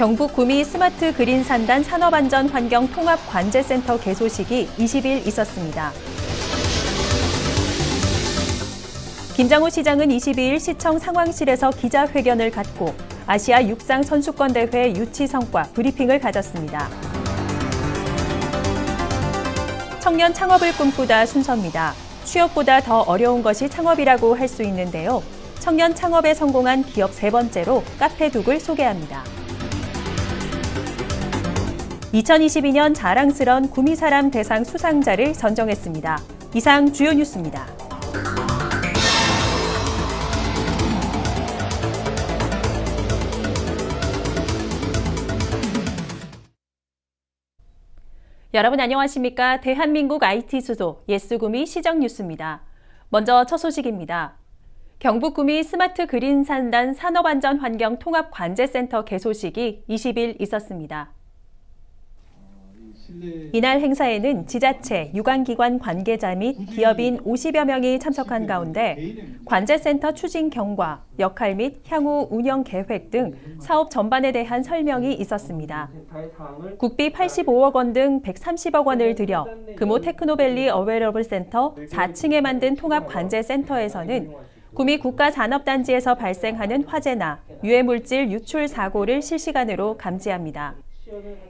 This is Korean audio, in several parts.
경북 구미 스마트 그린 산단 산업안전 환경 통합 관제센터 개소식이 20일 있었습니다. 김장호 시장은 22일 시청 상황실에서 기자회견을 갖고 아시아 육상 선수권 대회 유치 성과 브리핑을 가졌습니다. 청년 창업을 꿈꾸다 순서입니다. 취업보다 더 어려운 것이 창업이라고 할 수 있는데요. 청년 창업에 성공한 기업 세 번째로 카페둑을 소개합니다. 2022년 자랑스런 구미사람 대상 수상자를 선정했습니다. 이상 주요 뉴스입니다. 여러분 안녕하십니까? 대한민국 IT 수소 예스구미 시정 뉴스입니다. 먼저 첫 소식입니다. 경북 구미 스마트 그린 산단 산업안전 환경 통합 관제센터 개소식이 20일 있었습니다. 이날 행사에는 지자체, 유관기관 관계자 및 기업인 50여 명이 참석한 가운데 관제센터 추진 경과, 역할 및 향후 운영 계획 등 사업 전반에 대한 설명이 있었습니다. 국비 85억 원 등 130억 원을 들여 금호 테크노밸리 어웨러블 센터 4층에 만든 통합 관제센터에서는 구미 국가산업단지에서 발생하는 화재나 유해물질 유출 사고를 실시간으로 감지합니다.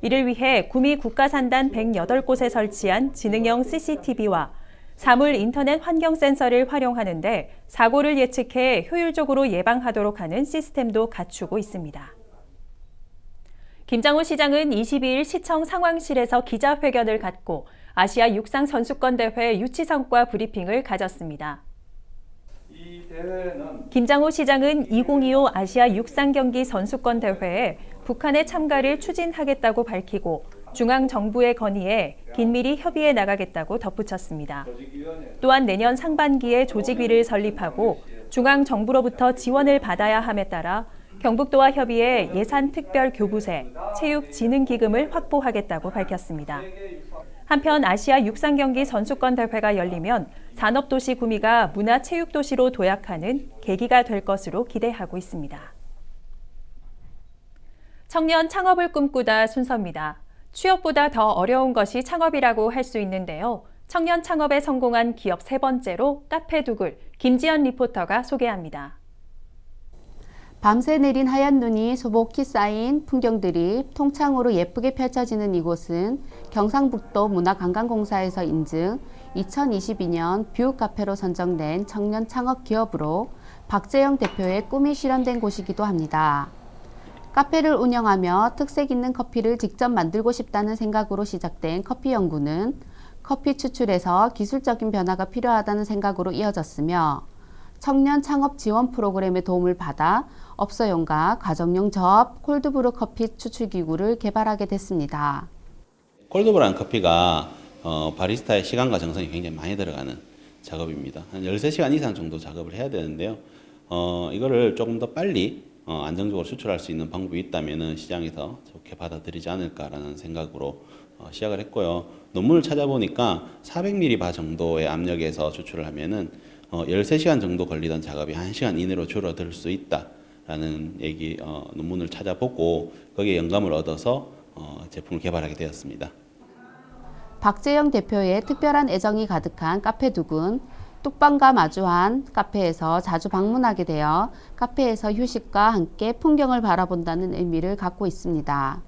이를 위해 구미 국가산단 108곳에 설치한 지능형 CCTV와 사물 인터넷 환경 센서를 활용하는데 사고를 예측해 효율적으로 예방하도록 하는 시스템도 갖추고 있습니다. 김장호 시장은 22일 시청 상황실에서 기자회견을 갖고 아시아 육상 선수권 대회 유치 성과 브리핑을 가졌습니다. 김장호 시장은 2025 아시아 육상 경기 선수권 대회에 북한의 참가를 추진하겠다고 밝히고 중앙정부의 건의에 긴밀히 협의해 나가겠다고 덧붙였습니다. 또한 내년 상반기에 조직위를 설립하고 중앙정부로부터 지원을 받아야 함에 따라 경북도와 협의해 예산특별교부세, 체육진흥기금을 확보하겠다고 밝혔습니다. 한편 아시아 육상경기 선수권 대회가 열리면 산업도시 구미가 문화체육도시로 도약하는 계기가 될 것으로 기대하고 있습니다. 청년 창업을 꿈꾸다 순서입니다. 취업보다 더 어려운 것이 창업이라고 할 수 있는데요. 청년 창업에 성공한 기업 세 번째로 카페둑을 김지연 리포터가 소개합니다. 밤새 내린 하얀 눈이 소복히 쌓인 풍경들이 통창으로 예쁘게 펼쳐지는 이곳은 경상북도 문화관광공사에서 인증 2022년 뷰 카페로 선정된 청년 창업 기업으로 박재영 대표의 꿈이 실현된 곳이기도 합니다. 카페를 운영하며 특색 있는 커피를 직접 만들고 싶다는 생각으로 시작된 커피 연구는 커피 추출에서 기술적인 변화가 필요하다는 생각으로 이어졌으며 청년 창업 지원 프로그램의 도움을 받아 업소용과 가정용 저업 콜드브루 커피 추출기구를 개발하게 됐습니다. 콜드브루라는 커피가 바리스타의 시간과 정성이 굉장히 많이 들어가는 작업입니다. 한 13시간 이상 정도 작업을 해야 되는데요. 이거를 조금 더 빨리 안정적으로 수출할 수 있는 방법이 있다면 시장에서 좋게 받아들이지 않을까라는 생각으로 시작을 했고요. 논문을 찾아보니까 400ml 바 정도의 압력에서 추출을 하면은 13시간 정도 걸리던 작업이 1시간 이내로 줄어들 수 있다라는 논문을 찾아보고 거기에 영감을 얻어서 제품을 개발하게 되었습니다. 박재영 대표의 특별한 애정이 가득한 카페둑은 뚝방과 마주한 카페에서 자주 방문하게 되어 카페에서 휴식과 함께 풍경을 바라본다는 의미를 갖고 있습니다.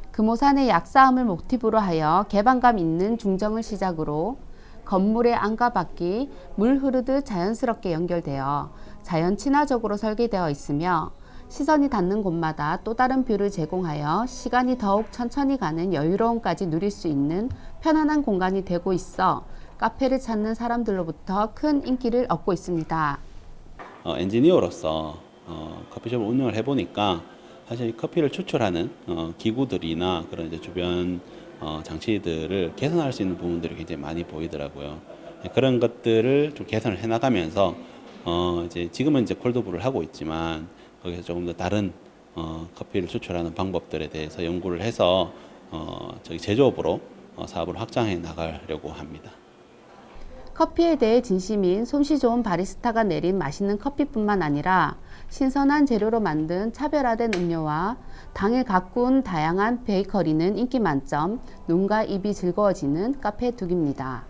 금오산의 약사함을 모티브로 하여 개방감 있는 중정을 시작으로 건물의 안과 밖이 물 흐르듯 자연스럽게 연결되어 자연 친화적으로 설계되어 있으며 시선이 닿는 곳마다 또 다른 뷰를 제공하여 시간이 더욱 천천히 가는 여유로움까지 누릴 수 있는 편안한 공간이 되고 있어 카페를 찾는 사람들로부터 큰 인기를 얻고 있습니다. 엔지니어로서 커피숍을 운영을 해보니까 사실 커피를 추출하는 기구들이나 그런 이제 주변 장치들을 개선할 수 있는 부분들이 굉장히 많이 보이더라고요. 그런 것들을 좀 개선을 해나가면서 이제 지금은 이제 콜드브루를 하고 있지만 거기서 조금 더 다른 커피를 추출하는 방법들에 대해서 연구를 해서 제조업으로 사업을 확장해 나가려고 합니다. 커피에 대해 진심인 솜씨 좋은 바리스타가 내린 맛있는 커피뿐만 아니라 신선한 재료로 만든 차별화된 음료와 당일 가꾼 다양한 베이커리는 인기 만점, 눈과 입이 즐거워지는 카페 둑입니다.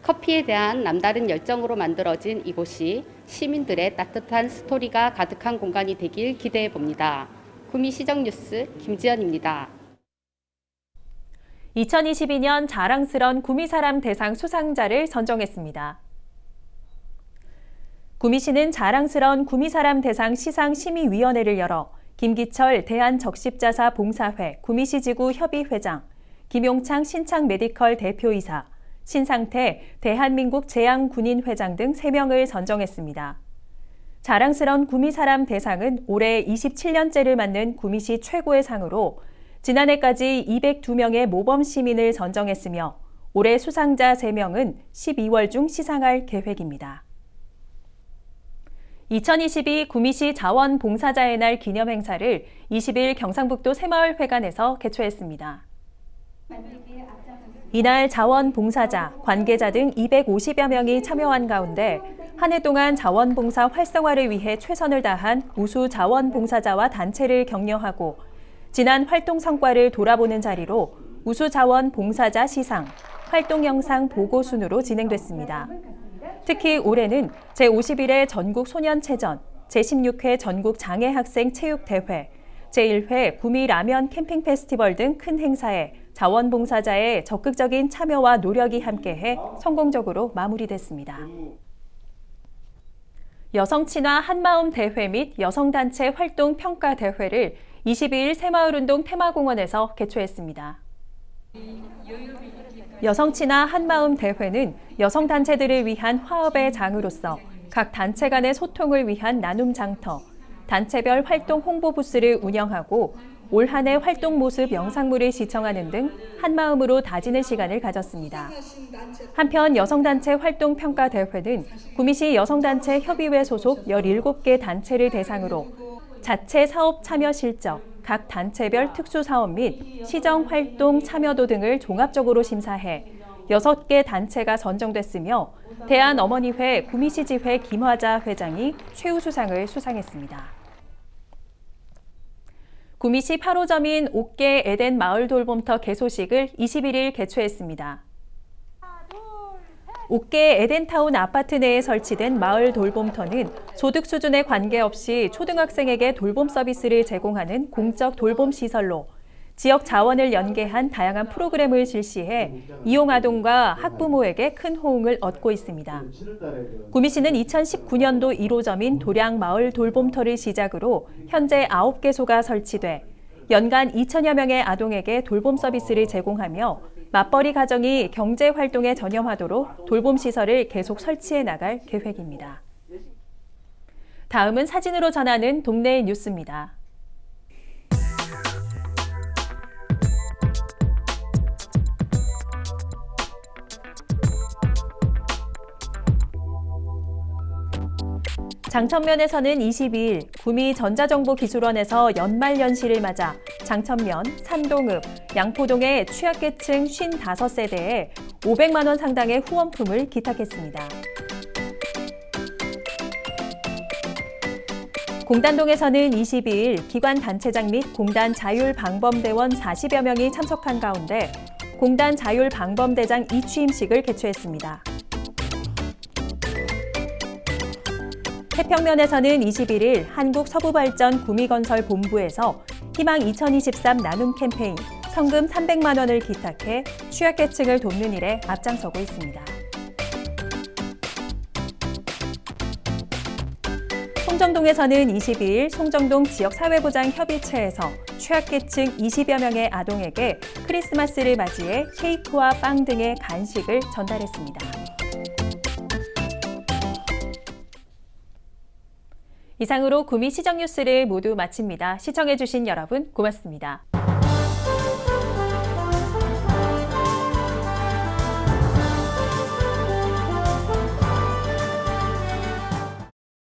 커피에 대한 남다른 열정으로 만들어진 이곳이 시민들의 따뜻한 스토리가 가득한 공간이 되길 기대해 봅니다. 구미시정뉴스 김지연입니다. 2022년 자랑스런 구미사람 대상 수상자를 선정했습니다. 구미시는 자랑스런 구미사람 대상 시상심의위원회를 열어 김기철 대한적십자사 봉사회 구미시지구 협의회장, 김용창 신창 메디컬 대표이사, 신상태 대한민국 제양군인회장 등 3명을 선정했습니다. 자랑스런 구미사람 대상은 올해 27년째를 맞는 구미시 최고의 상으로 지난해까지 202명의 모범시민을 선정했으며 올해 수상자 3명은 12월 중 시상할 계획입니다. 2022 구미시 자원봉사자의 날 기념행사를 20일 경상북도 새마을회관에서 개최했습니다. 이날 자원봉사자, 관계자 등 250여 명이 참여한 가운데 한 해 동안 자원봉사 활성화를 위해 최선을 다한 우수 자원봉사자와 단체를 격려하고 지난 활동 성과를 돌아보는 자리로 우수 자원봉사자 시상, 활동 영상 보고 순으로 진행됐습니다. 특히 올해는 제51회 전국소년체전, 제16회 전국장애학생체육대회, 제1회 구미라면 캠핑 페스티벌 등 큰 행사에 자원봉사자의 적극적인 참여와 노력이 함께해 성공적으로 마무리됐습니다. 여성친화 한마음 대회 및 여성단체 활동 평가 대회를 22일 새마을운동 테마공원에서 개최했습니다. 여성친화 한마음 대회는 여성단체들을 위한 화합의 장으로서 각 단체 간의 소통을 위한 나눔 장터, 단체별 활동 홍보 부스를 운영하고 올 한 해 활동 모습 영상물을 시청하는 등 한마음으로 다지는 시간을 가졌습니다. 한편 여성단체 활동평가 대회는 구미시 여성단체 협의회 소속 17개 단체를 대상으로 자체 사업 참여 실적, 각 단체별 특수사업 및 시정활동 참여도 등을 종합적으로 심사해 6개 단체가 선정됐으며 대한어머니회 구미시지회 김화자 회장이 최우수상을 수상했습니다. 구미시 8호점인 옥계 에덴 마을 돌봄터 개소식을 21일 개최했습니다. 옥계 에덴타운 아파트 내에 설치된 마을 돌봄터는 소득 수준에 관계없이 초등학생에게 돌봄 서비스를 제공하는 공적 돌봄 시설로 지역 자원을 연계한 다양한 프로그램을 실시해 이용아동과 학부모에게 큰 호응을 얻고 있습니다. 구미시는 2019년도 1호점인 도량 마을 돌봄터를 시작으로 현재 9개소가 설치돼 연간 2천여 명의 아동에게 돌봄 서비스를 제공하며 맞벌이 가정이 경제활동에 전념하도록 돌봄 시설을 계속 설치해 나갈 계획입니다. 다음은 사진으로 전하는 동네 뉴스입니다. 장천면에서는 22일 구미 전자정보기술원에서 연말연시를 맞아 장천면, 산동읍, 양포동의 취약계층 55세대에 500만 원 상당의 후원품을 기탁했습니다. 공단동에서는 22일 기관단체장 및 공단 자율방범대원 40여 명이 참석한 가운데 공단 자율방범대장 이취임식을 개최했습니다. 태평면에서는 21일 한국서부발전 구미건설본부에서 희망 2023 나눔 캠페인 성금 300만 원을 기탁해 취약계층을 돕는 일에 앞장서고 있습니다. 송정동에서는 22일 송정동 지역사회보장협의체에서 취약계층 20여 명의 아동에게 크리스마스를 맞이해 케이크와 빵 등의 간식을 전달했습니다. 이상으로 구미 시정뉴스를 모두 마칩니다. 시청해주신 여러분 고맙습니다.